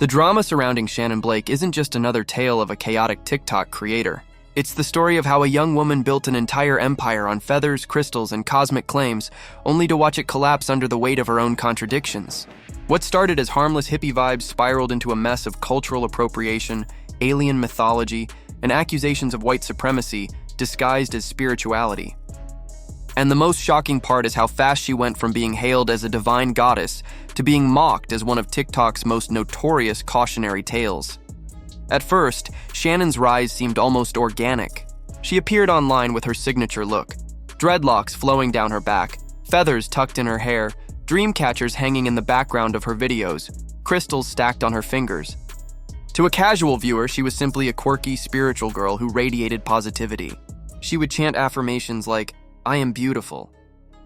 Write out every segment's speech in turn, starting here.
The drama surrounding Shannon Blake isn't just another tale of a chaotic TikTok creator. It's the story of how a young woman built an entire empire on feathers, crystals, and cosmic claims, only to watch it collapse under the weight of her own contradictions. What started as harmless hippie vibes spiraled into a mess of cultural appropriation, alien mythology, and accusations of white supremacy disguised as spirituality. And the most shocking part is how fast she went from being hailed as a divine goddess to being mocked as one of TikTok's most notorious cautionary tales. At first, Shannon's rise seemed almost organic. She appeared online with her signature look, dreadlocks flowing down her back, feathers tucked in her hair, dream catchers hanging in the background of her videos, crystals stacked on her fingers. To a casual viewer, she was simply a quirky, spiritual girl who radiated positivity. She would chant affirmations like, "I am beautiful.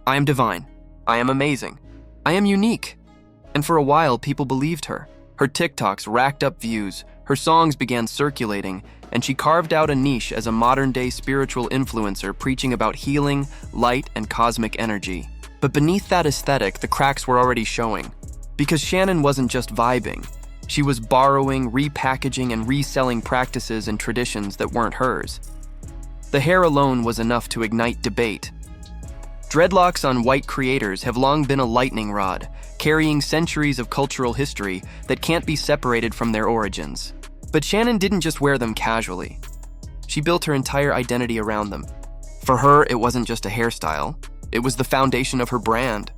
I am divine. I am amazing. I am unique." And for a while, people believed her. Her TikToks racked up views, her songs began circulating, and she carved out a niche as a modern-day spiritual influencer preaching about healing, light, and cosmic energy. But beneath that aesthetic, the cracks were already showing. Because Shannon wasn't just vibing. She was borrowing, repackaging, and reselling practices and traditions that weren't hers. The hair alone was enough to ignite debate. Dreadlocks on white creators have long been a lightning rod, carrying centuries of cultural history that can't be separated from their origins. But Shannon didn't just wear them casually. She built her entire identity around them. For her, it wasn't just a hairstyle. It was the foundation of her brand.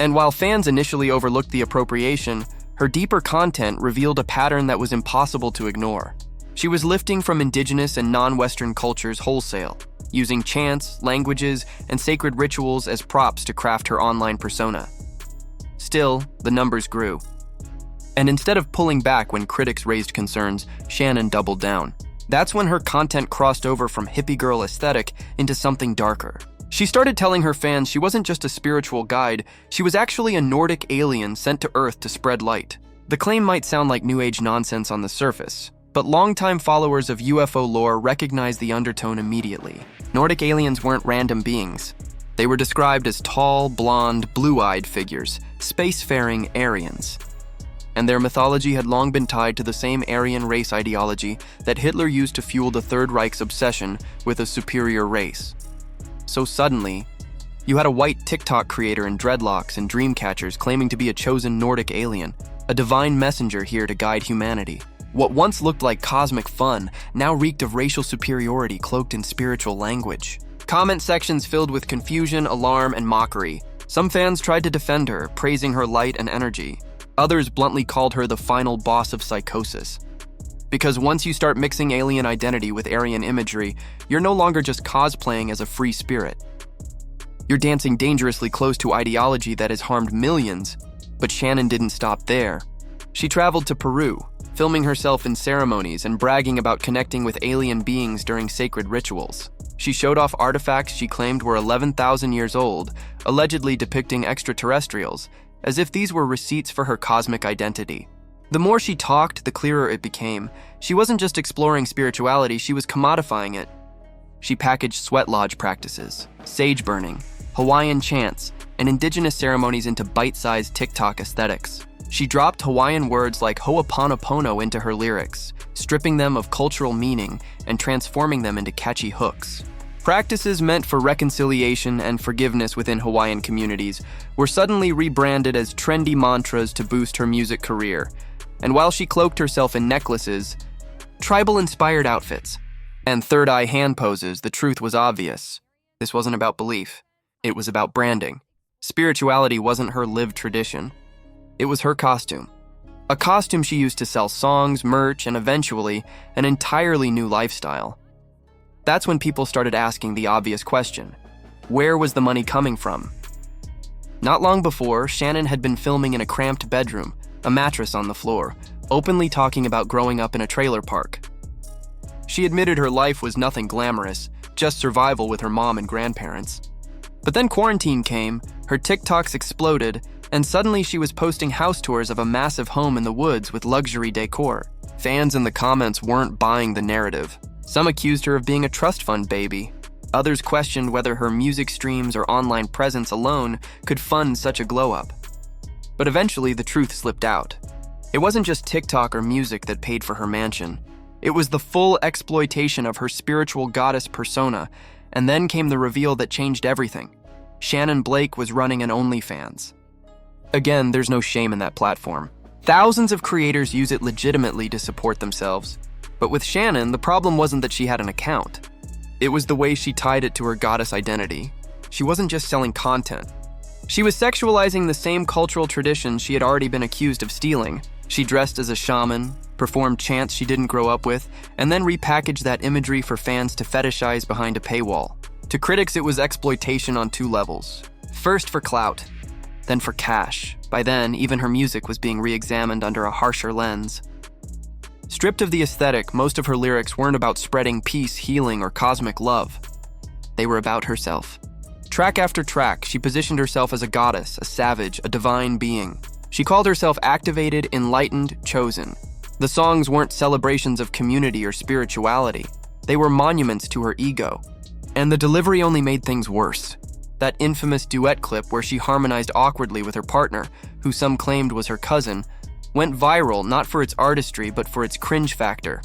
And while fans initially overlooked the appropriation, her deeper content revealed a pattern that was impossible to ignore. She was lifting from indigenous and non-Western cultures wholesale, using chants, languages, and sacred rituals as props to craft her online persona. Still, the numbers grew. And instead of pulling back when critics raised concerns, Shannon doubled down. That's when her content crossed over from hippie girl aesthetic into something darker. She started telling her fans she wasn't just a spiritual guide, she was actually a Nordic alien sent to Earth to spread light. The claim might sound like New Age nonsense on the surface, but longtime followers of UFO lore recognize the undertone immediately. Nordic aliens weren't random beings. They were described as tall, blonde, blue-eyed figures, spacefaring Aryans. And their mythology had long been tied to the same Aryan race ideology that Hitler used to fuel the Third Reich's obsession with a superior race. So suddenly, you had a white TikTok creator in dreadlocks and dream catchers claiming to be a chosen Nordic alien, a divine messenger here to guide humanity. What once looked like cosmic fun now reeked of racial superiority cloaked in spiritual language. Comment sections filled with confusion, alarm, and mockery. Some fans tried to defend her, praising her light and energy. Others bluntly called her the final boss of psychosis. Because once you start mixing alien identity with Aryan imagery, you're no longer just cosplaying as a free spirit. You're dancing dangerously close to ideology that has harmed millions. But Shannon didn't stop there. She traveled to Peru, filming herself in ceremonies and bragging about connecting with alien beings during sacred rituals. She showed off artifacts she claimed were 11,000 years old, allegedly depicting extraterrestrials, as if these were receipts for her cosmic identity. The more she talked, the clearer it became. She wasn't just exploring spirituality, she was commodifying it. She packaged sweat lodge practices, sage burning, Hawaiian chants, and indigenous ceremonies into bite-sized TikTok aesthetics. She dropped Hawaiian words like ho'oponopono into her lyrics, stripping them of cultural meaning and transforming them into catchy hooks. Practices meant for reconciliation and forgiveness within Hawaiian communities were suddenly rebranded as trendy mantras to boost her music career. And while she cloaked herself in necklaces, tribal-inspired outfits, and third-eye hand poses, the truth was obvious. This wasn't about belief. It was about branding. Spirituality wasn't her lived tradition. It was her costume. A costume she used to sell songs, merch, and eventually, an entirely new lifestyle. That's when people started asking the obvious question. Where was the money coming from? Not long before, Shannon had been filming in a cramped bedroom, a mattress on the floor, openly talking about growing up in a trailer park. She admitted her life was nothing glamorous, just survival with her mom and grandparents. But then quarantine came, her TikToks exploded, and suddenly she was posting house tours of a massive home in the woods with luxury decor. Fans in the comments weren't buying the narrative. Some accused her of being a trust fund baby. Others questioned whether her music streams or online presence alone could fund such a glow-up. But eventually the truth slipped out. It wasn't just TikTok or music that paid for her mansion. It was the full exploitation of her spiritual goddess persona, and then came the reveal that changed everything. Shannon Blake was running an OnlyFans. Again, there's no shame in that platform. Thousands of creators use it legitimately to support themselves. But with Shannon, the problem wasn't that she had an account. It was the way she tied it to her goddess identity. She wasn't just selling content. She was sexualizing the same cultural traditions she had already been accused of stealing. She dressed as a shaman, performed chants she didn't grow up with, and then repackaged that imagery for fans to fetishize behind a paywall. To critics, it was exploitation on two levels. First for clout, then for cash. By then, even her music was being re-examined under a harsher lens. Stripped of the aesthetic, most of her lyrics weren't about spreading peace, healing, or cosmic love. They were about herself. Track after track, she positioned herself as a goddess, a savage, a divine being. She called herself activated, enlightened, chosen. The songs weren't celebrations of community or spirituality. They were monuments to her ego. And the delivery only made things worse. That infamous duet clip where she harmonized awkwardly with her partner, who some claimed was her cousin, went viral not for its artistry but for its cringe factor.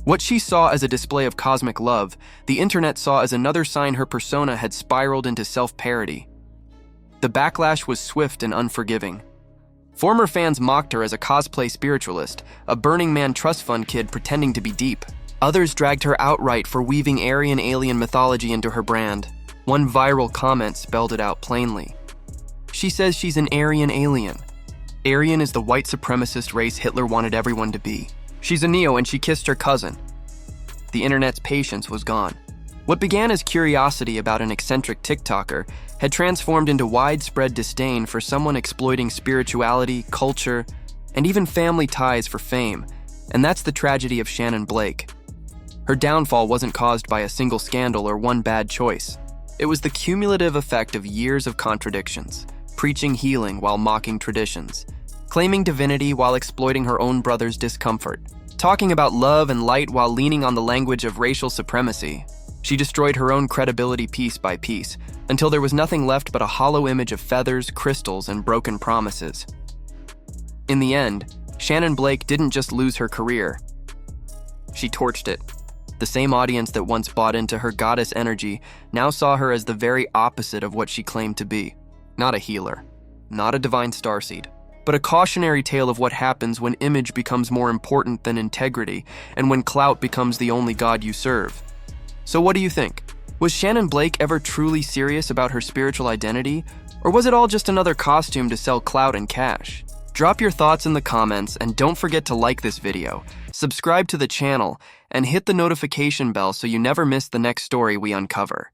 What she saw as a display of cosmic love, the internet saw as another sign her persona had spiraled into self-parody. The backlash was swift and unforgiving. Former fans mocked her as a cosplay spiritualist, a Burning Man trust fund kid pretending to be deep. Others dragged her outright for weaving Aryan alien mythology into her brand. One viral comment spelled it out plainly. She says she's an Aryan alien. Aryan is the white supremacist race Hitler wanted everyone to be. She's a Neo and she kissed her cousin. The internet's patience was gone. What began as curiosity about an eccentric TikToker had transformed into widespread disdain for someone exploiting spirituality, culture, and even family ties for fame. And that's the tragedy of Shannon Blake. Her downfall wasn't caused by a single scandal or one bad choice. It was the cumulative effect of years of contradictions, preaching healing while mocking traditions, claiming divinity while exploiting her own brother's discomfort, talking about love and light while leaning on the language of racial supremacy. She destroyed her own credibility piece by piece, until there was nothing left but a hollow image of feathers, crystals, and broken promises. In the end, Shannon Blake didn't just lose her career. She torched it. The same audience that once bought into her goddess energy now saw her as the very opposite of what she claimed to be. Not a healer, not a divine starseed, but a cautionary tale of what happens when image becomes more important than integrity, and when clout becomes the only god you serve. So what do you think? Was Shannon Blake ever truly serious about her spiritual identity, or was it all just another costume to sell clout and cash? Drop your thoughts in the comments, and don't forget to like this video, subscribe to the channel, and hit the notification bell so you never miss the next story we uncover.